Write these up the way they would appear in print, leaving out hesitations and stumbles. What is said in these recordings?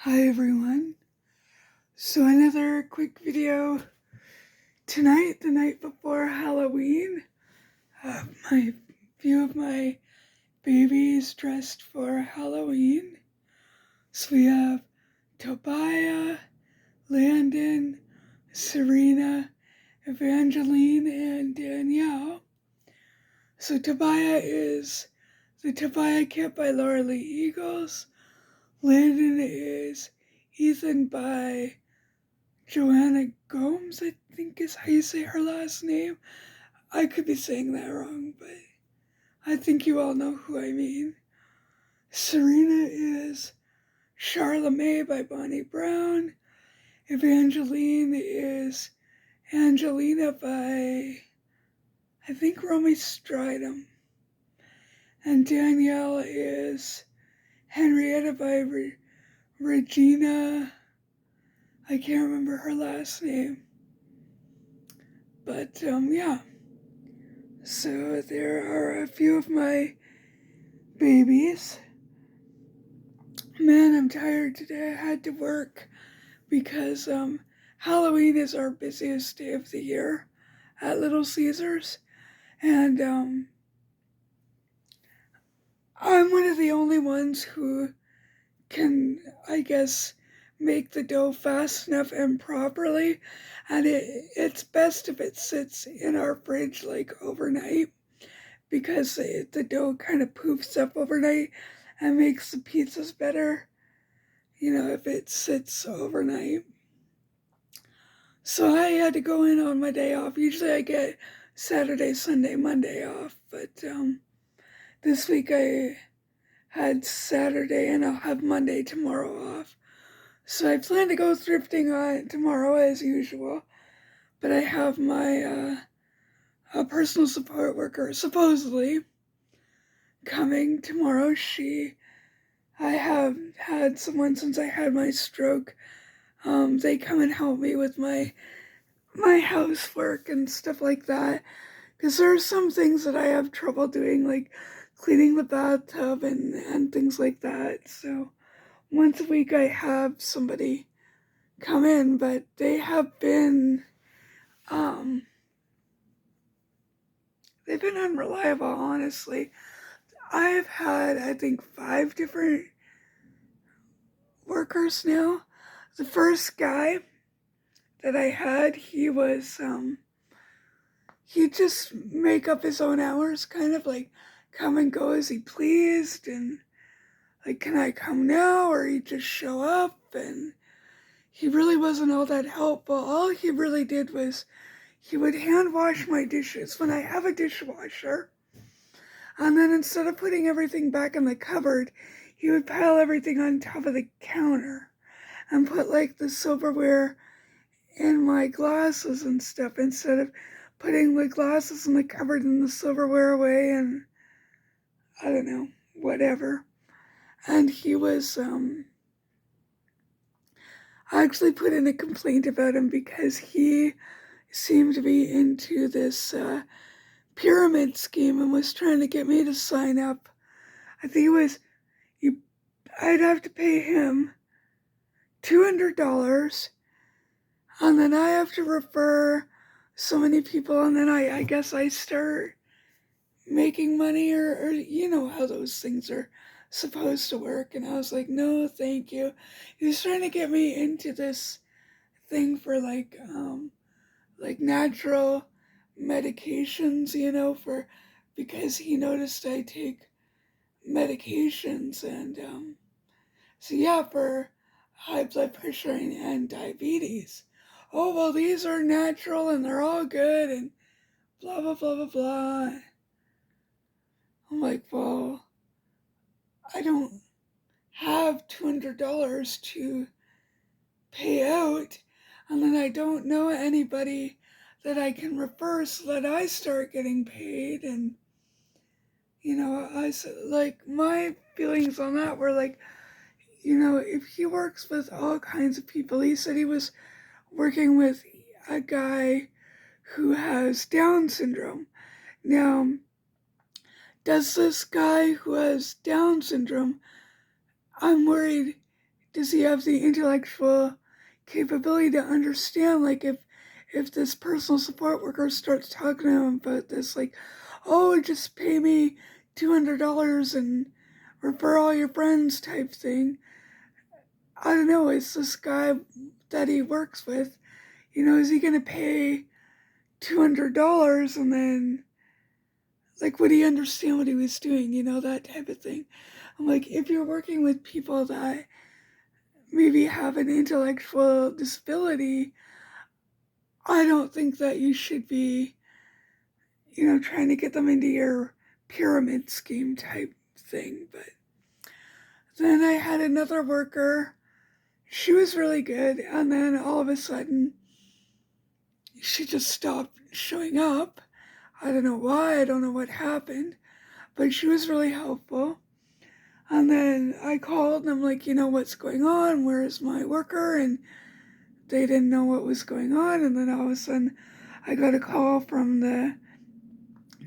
Hi everyone. So another quick video tonight, the night before Halloween. My few of my babies dressed for Halloween. So we have Tobiah, Landon, Serena, Evangeline, and Danielle. So Tobiah is the Tobiah Kit by Laura Lee Eagles. Landon is Ethan by Joanna Gomes, I think is how you say her last name. I could be saying that wrong, but I think you all know who I mean. Serena is Charlemagne by Bonnie Brown. Evangeline is Angelina by, I think, Romy Stridham. And Danielle is Henrietta by Regina. I can't remember her last name. But, yeah. So there are a few of my babies. Man, I'm tired today. I had to work because Halloween is our busiest day of the year at Little Caesars. And I'm one of the only ones who can, I guess, make the dough fast enough and properly. And it's best if it sits in our fridge like overnight, because the dough kind of poofs up overnight and makes the pizzas better, if it sits overnight. So I had to go in on my day off. Usually I get Saturday, Sunday, Monday off, but this week I had Saturday and I'll have Monday tomorrow off. So I plan to go thrifting on tomorrow as usual, but I have my personal support worker, supposedly, coming tomorrow. I have had someone since I had my stroke. They come and help me with my housework and stuff like that. Because there are some things that I have trouble doing, like cleaning the bathtub and things like that. So once a week I have somebody come in, but they have been, they've been unreliable, honestly. I've had, I think, 5 different workers now. The first guy that I had, he'd just make up his own hours, kind of like come and go as he pleased, and like, can I come now? Or he'd just show up, and he really wasn't all that helpful. All he really did was he would hand wash my dishes when I have a dishwasher. And then instead of putting everything back in the cupboard, he would pile everything on top of the counter and put like the silverware in my glasses and stuff, instead of putting the glasses in the cupboard and the silverware away and I don't know, whatever. And he was, I actually put in a complaint about him because he seemed to be into this pyramid scheme and was trying to get me to sign up. I think I'd have to pay him $200, and then I have to refer so many people, and then I guess I start making money, or you know how those things are supposed to work. And I was like, no, thank you. He was trying to get me into this thing for like natural medications, because he noticed I take medications, and so yeah, for high blood pressure and diabetes. Oh, well, these are natural and they're all good and blah, blah, blah, blah, blah. I'm like, well, I don't have $200 to pay out, and then I don't know anybody that I can refer so that I start getting paid. And I said, like, my feelings on that were like, if he works with all kinds of people. He said he was working with a guy who has Down syndrome. Now, does this guy who has Down syndrome, I'm worried, does he have the intellectual capability to understand, like, if this personal support worker starts talking to him about this, like, oh, just pay me $200 and refer all your friends type thing. I don't know, it's this guy that he works with, is he going to pay $200 and then, like, would he understand what he was doing, that type of thing. I'm like, if you're working with people that maybe have an intellectual disability, I don't think that you should be, trying to get them into your pyramid scheme type thing. But then I had another worker. She was really good, and then all of a sudden, she just stopped showing up. I don't know why, I don't know what happened, but she was really helpful. And then I called and I'm like, what's going on? Where is my worker? And they didn't know what was going on. And then all of a sudden, I got a call from the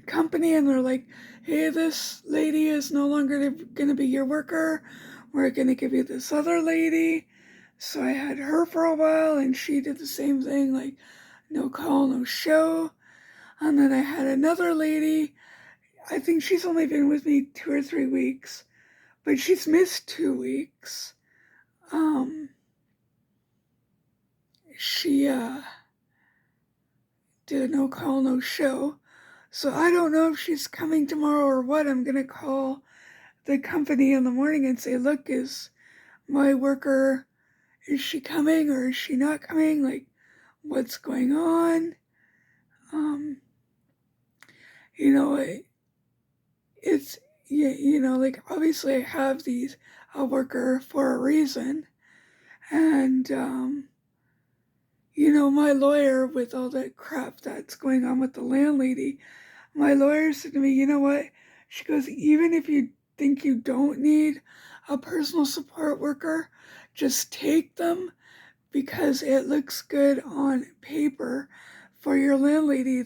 company and they're like, hey, this lady is no longer going to be your worker. We're going to give you this other lady. So I had her for a while and she did the same thing, like no call, no show. And then I had another lady. I think she's only been with me 2 or 3 weeks, but she's missed 2 weeks. She did a no call, no show. So I don't know if she's coming tomorrow or what. I'm going to call the company in the morning and say, look, is my worker, is she coming or is she not coming? Like, what's going on? It's, like, obviously I have a worker for a reason. And, my lawyer, with all that crap that's going on with the landlady, my lawyer said to me, you know what? She goes, even if you think you don't need a personal support worker, just take them because it looks good on paper for your landlady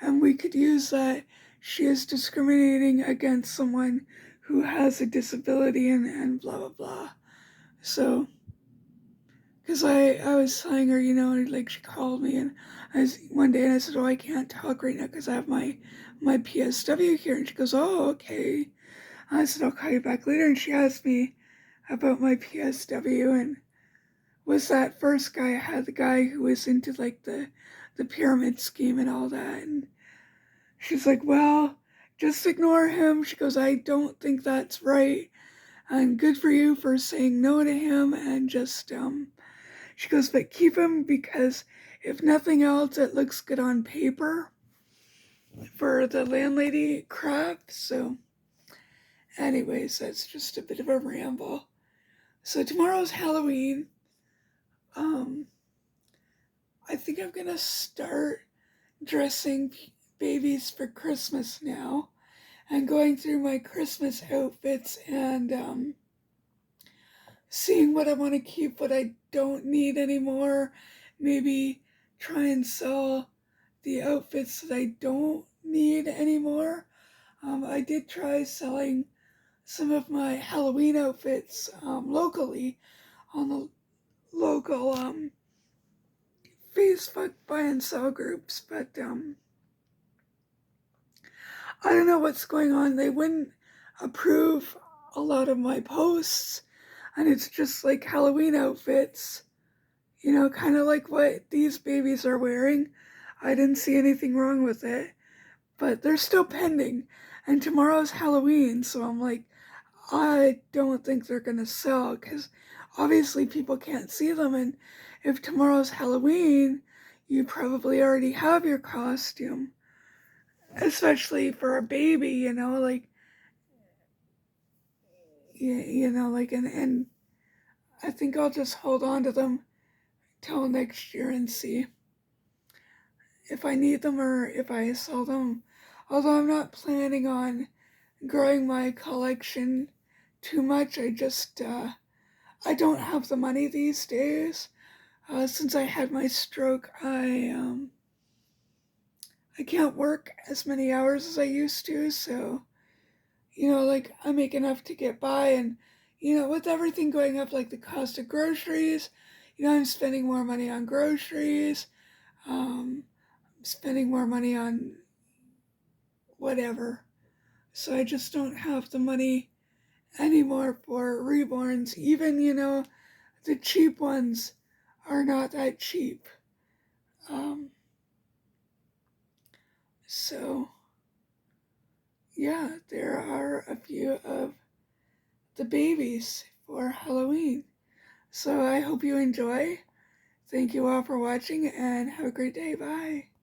and we could use that she is discriminating against someone who has a disability and blah, blah, blah. So, because I was telling her, like she called me and one day and I said, oh, I can't talk right now because I have my PSW here. And she goes, oh, okay. I said, I'll call you back later. And she asked me about my PSW and was that first guy I had, the guy who was into like the pyramid scheme and all that. And she's like, well, just ignore him. She goes, I don't think that's right. And good for you for saying no to him and just, she goes, but keep him because if nothing else, it looks good on paper for the landlady crap. So anyways, that's just a bit of a ramble. So tomorrow's Halloween. I think I'm gonna start dressing babies for Christmas now and going through my Christmas outfits and seeing what I want to keep, what I don't need anymore. Maybe try and sell the outfits that I don't need anymore. I did try selling some of my Halloween outfits locally on the local Facebook buy and sell groups, but I don't know what's going on. They wouldn't approve a lot of my posts, and it's just like Halloween outfits, kind of like what these babies are wearing. I didn't see anything wrong with it, but they're still pending, and tomorrow's Halloween, so I'm like, I don't think they're gonna sell, because obviously people can't see them, and if tomorrow's Halloween, you probably already have your costume, especially for a baby, like, like, and I think I'll just hold on to them till next year and see if I need them or if I sell them. Although I'm not planning on growing my collection too much, I don't have the money these days. Since I had my stroke, I can't work as many hours as I used to, so, like, I make enough to get by, and, with everything going up, like the cost of groceries, I'm spending more money on groceries, um, spending more money on whatever. So I just don't have the money anymore for reborns. Even, the cheap ones are not that cheap. Um, so, yeah, there are a few of the babies for Halloween. So I hope you enjoy. Thank you all for watching and have a great day. Bye.